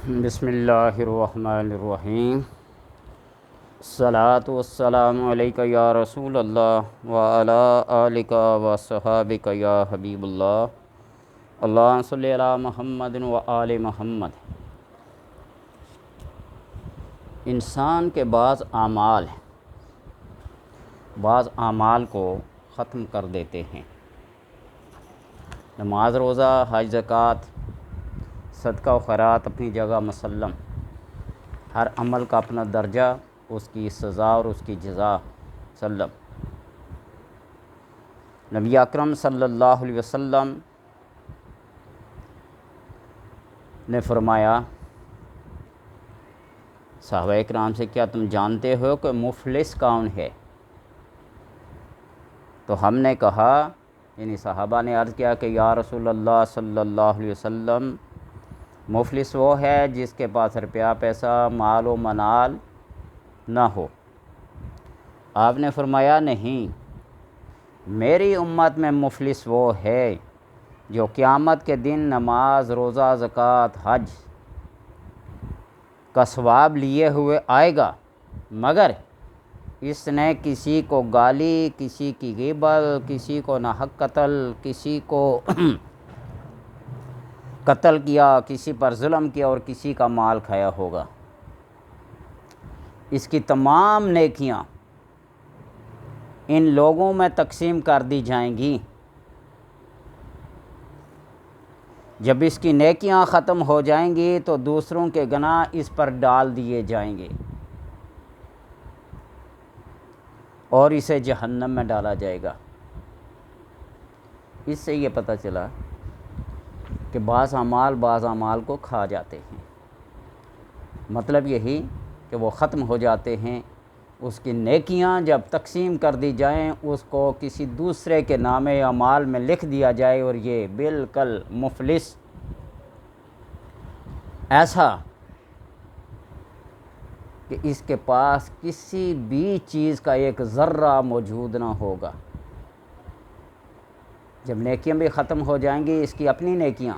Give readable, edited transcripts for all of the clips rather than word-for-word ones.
بسم اللہ الرحمن الرحیم۔ الصلاۃ والسلام علیک یا رسول اللہ وعلی آلک وصحابک یا حبیب اللہ، اللہم صلی علی محمد وآل محمد۔ انسان کے بعض اعمال کو ختم کر دیتے ہیں۔ نماز، روزہ، حج، زکوٰۃ، صدقہ و خیرات اپنی جگہ مسلم، ہر عمل کا اپنا درجہ، اس کی سزا اور اس کی جزا مسلم۔ نبی اکرم صلی اللہ علیہ وسلم نے فرمایا صحابہ اکرام سے، کیا تم جانتے ہو کہ مفلس کون ہے؟ تو ہم نے کہا، یعنی صحابہ نے عرض کیا کہ یا رسول اللہ صلی اللہ علیہ وسلم، مفلس وہ ہے جس کے پاس روپیہ پیسہ، مال و منال نہ ہو۔ آپ نے فرمایا نہیں، میری امت میں مفلس وہ ہے جو قیامت کے دن نماز، روزہ، زکوٰۃ، حج کا ثواب لیے ہوئے آئے گا، مگر اس نے کسی کو گالی، کسی کی غیبت، کسی کو ناحق قتل، کسی کو قتل کیا، کسی پر ظلم کیا اور کسی کا مال کھایا ہوگا۔ اس کی تمام نیکیاں ان لوگوں میں تقسیم کر دی جائیں گی۔ جب اس کی نیکیاں ختم ہو جائیں گی تو دوسروں کے گناہ اس پر ڈال دیے جائیں گے اور اسے جہنم میں ڈالا جائے گا۔ اس سے یہ پتہ چلا کہ بعض اعمال کو کھا جاتے ہیں، مطلب یہی کہ وہ ختم ہو جاتے ہیں۔ اس کی نیکیاں جب تقسیم کر دی جائیں، اس کو کسی دوسرے کے نام اعمال میں لکھ دیا جائے، اور یہ بالکل مفلس، ایسا کہ اس کے پاس کسی بھی چیز کا ایک ذرہ موجود نہ ہوگا۔ جب نیکیاں بھی ختم ہو جائیں گی، اس کی اپنی نیکیاں،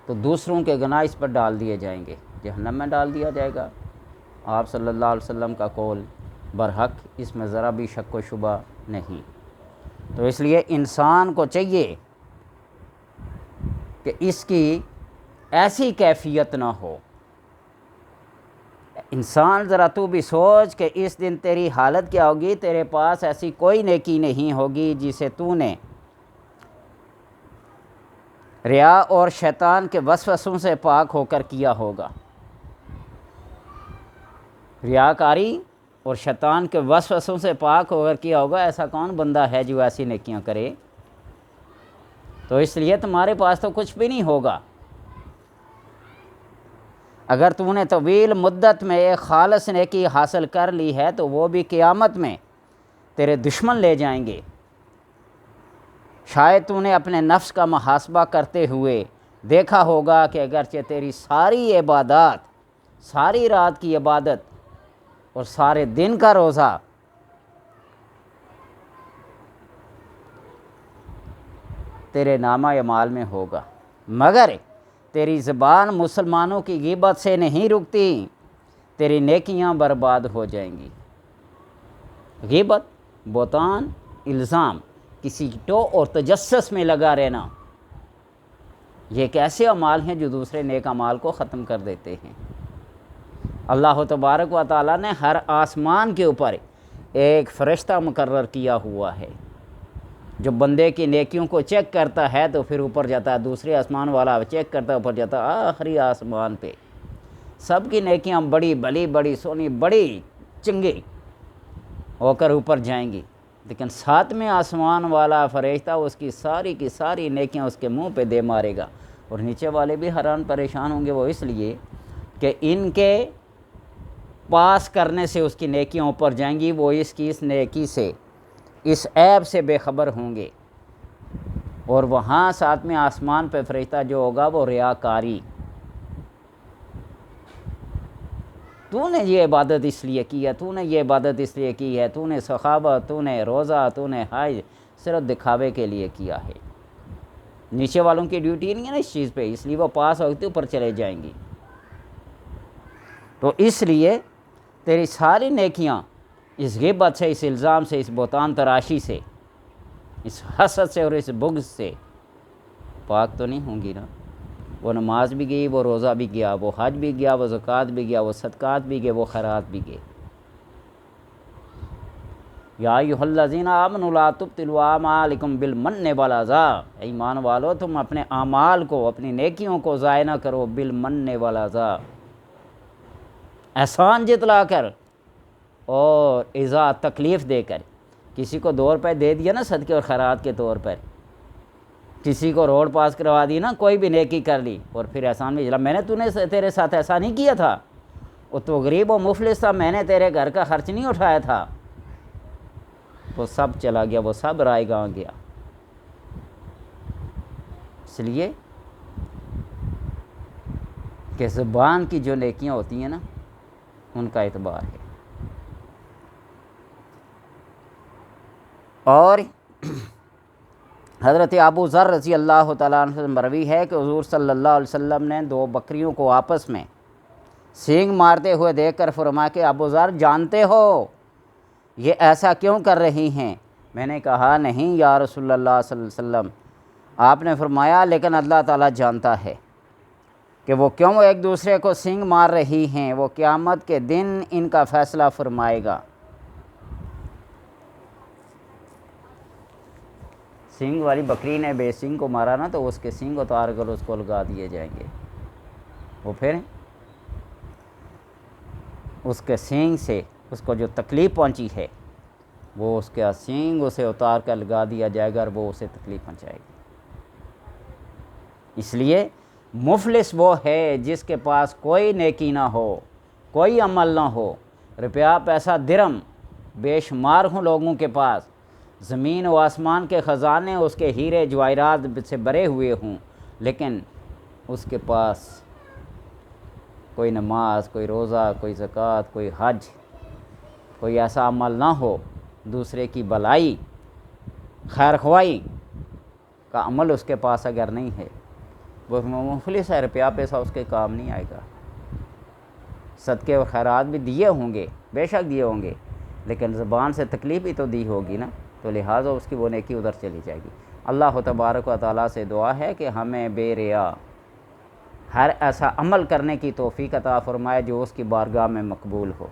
تو دوسروں کے گناہ اس پر ڈال دیے جائیں گے، جہنم میں ڈال دیا جائے گا۔ آپ صلی اللہ علیہ وسلم کا قول برحق، اس میں ذرا بھی شک و شبہ نہیں۔ تو اس لیے انسان کو چاہیے کہ اس کی ایسی کیفیت نہ ہو۔ انسان ذرا تو بھی سوچ کہ اس دن تیری حالت کیا ہوگی۔ تیرے پاس ایسی کوئی نیکی نہیں ہوگی جسے تو نے ریا اور شیطان کے وسوسوں سے پاک ہو کر کیا ہوگا۔ ریاکاری اور شیطان کے وسوسوں سے پاک ہو کر کیا ہوگا۔ ایسا کون بندہ ہے جو ایسی نیکیاں کرے؟ تو اس لیے تمہارے پاس تو کچھ بھی نہیں ہوگا۔ اگر تو نے طویل مدت میں ایک خالص نیکی حاصل کر لی ہے تو وہ بھی قیامت میں تیرے دشمن لے جائیں گے۔ شاید تو نے اپنے نفس کا محاسبہ کرتے ہوئے دیکھا ہوگا کہ اگرچہ تیری ساری عبادات، ساری رات کی عبادت اور سارے دن کا روزہ تیرے نامہ اعمال میں ہوگا، مگر تیری زبان مسلمانوں کی غیبت سے نہیں رکتی، تیری نیکیاں برباد ہو جائیں گی۔ غیبت، بہتان، الزام، کسی ٹو اور تجسس میں لگا رہنا، یہ ایک ایسے اعمال ہیں جو دوسرے نیک اعمال کو ختم کر دیتے ہیں۔ اللہ تبارک و تعالیٰ نے ہر آسمان کے اوپر ایک فرشتہ مقرر کیا ہوا ہے جو بندے کی نیکیوں کو چیک کرتا ہے، تو پھر اوپر جاتا ہے، دوسرے آسمان والا چیک کرتا ہے، اوپر جاتا ہے آخری آسمان پہ۔ سب کی نیکیاں بڑی بھلی، بڑی سونی، بڑی چنگی ہو کر اوپر جائیں گی، لیکن ساتویں آسمان والا فرشتہ اس کی ساری نیکیاں اس کے منہ پہ دے مارے گا، اور نیچے والے بھی حیران پریشان ہوں گے۔ وہ اس لیے کہ ان کے پاس کرنے سے اس کی نیکیاں اوپر جائیں گی، وہ اس کی اس نیکی سے، اس عیب سے بے خبر ہوں گے، اور وہاں ساتویں آسمان پہ فرشتہ جو ہوگا وہ ریاکاری، تو نے یہ عبادت اس لیے کی ہے، تو نے یہ عبادت اس لیے کی ہے، تو نے سخاوت، تو نے روزہ، تو نے حج صرف دکھاوے کے لیے کیا ہے۔ نیچے والوں کی ڈیوٹی نہیں ہے نا اس چیز پہ، اس لیے وہ پاس ہوتی اوپر چلے جائیں گی۔ تو اس لیے تیری ساری نیکیاں اس غیبت سے، اس الزام سے، اس بہتان تراشی سے، اس حسد سے اور اس بغض سے پاک تو نہیں ہوں گی نا۔ وہ نماز بھی گئی، وہ روزہ بھی گیا، وہ حج بھی گیا، وہ زکوٰۃ بھی گیا، وہ صدقات بھی گئے، وہ خیرات بھی گئے۔ یا ایھا الذین آمنوا لا تبطلوا اعمالکم بالمن والعذا، ایمان والو تم اپنے اعمال کو، اپنی نیکیوں کو ضائع نہ کرو بالمن والعذا، احسان جتلا کر اور ایذا تکلیف دے کر۔ کسی کو 2 روپے دے دیا نا صدقے اور خیرات کے طور پر، کسی کو روڈ پاس کروا دی نا، کوئی بھی نیکی کر لی اور پھر احسان بھی جلا، میں نے تیرے ساتھ ایسا نہیں کیا تھا، وہ تو غریب و مفلس تھا، میں نے تیرے گھر کا خرچ نہیں اٹھایا تھا، وہ سب چلا گیا، وہ سب رائے گاں گیا۔ اس لیے کہ زبان کی جو نیکیاں ہوتی ہیں نا ان کا اعتبار ہے۔ اور حضرت ابو ذر رضی اللہ تعالیٰ عنہ سے مروی ہے کہ حضور صلی اللہ علیہ وسلم نے 2 بکریوں کو آپس میں سینگ مارتے ہوئے دیکھ کر فرمایا کہ ابو ذر جانتے ہو یہ ایسا کیوں کر رہی ہیں؟ میں نے کہا نہیں یا رسول اللہ صلی اللہ علیہ وسلم۔ آپ نے فرمایا لیکن اللہ تعالیٰ جانتا ہے کہ وہ کیوں ایک دوسرے کو سینگ مار رہی ہیں، وہ قیامت کے دن ان کا فیصلہ فرمائے گا۔ سینگ والی بکری نے بے سینگ کو مارا نا تو اس کے سینگ اتار کر اس کو لگا دیے جائیں گے، وہ پھر اس کے سینگ سے اس کو جو تکلیف پہنچی ہے وہ اس کے سینگ اسے اتار کر لگا دیا جائے گا اور وہ اسے تکلیف پہنچائے گی۔ اس لیے مفلس وہ ہے جس کے پاس کوئی نیکی نہ ہو، کوئی عمل نہ ہو، روپیہ پیسہ درم بے شمار ہوں لوگوں کے پاس، زمین و آسمان کے خزانے اس کے ہیرے جواہرات سے بھرے ہوئے ہوں، لیکن اس کے پاس کوئی نماز، کوئی روزہ، کوئی زکوٰۃ، کوئی حج، کوئی ایسا عمل نہ ہو، دوسرے کی بلائی خیر خواہی کا عمل اس کے پاس اگر نہیں ہے، وہ مفلس ہے، روپیہ پیسہ اس کے کام نہیں آئے گا۔ صدقے و خیرات بھی دیے ہوں گے، بے شک دیے ہوں گے، لیکن زبان سے تکلیف بھی تو دی ہوگی نا، تو لہٰذا اس کی وہ نیکی ادھر چلی جائے گی۔ اللہ تبارک و تعالیٰ سے دعا ہے کہ ہمیں بے ریا ہر ایسا عمل کرنے کی توفیق عطا فرمائے جو اس کی بارگاہ میں مقبول ہو۔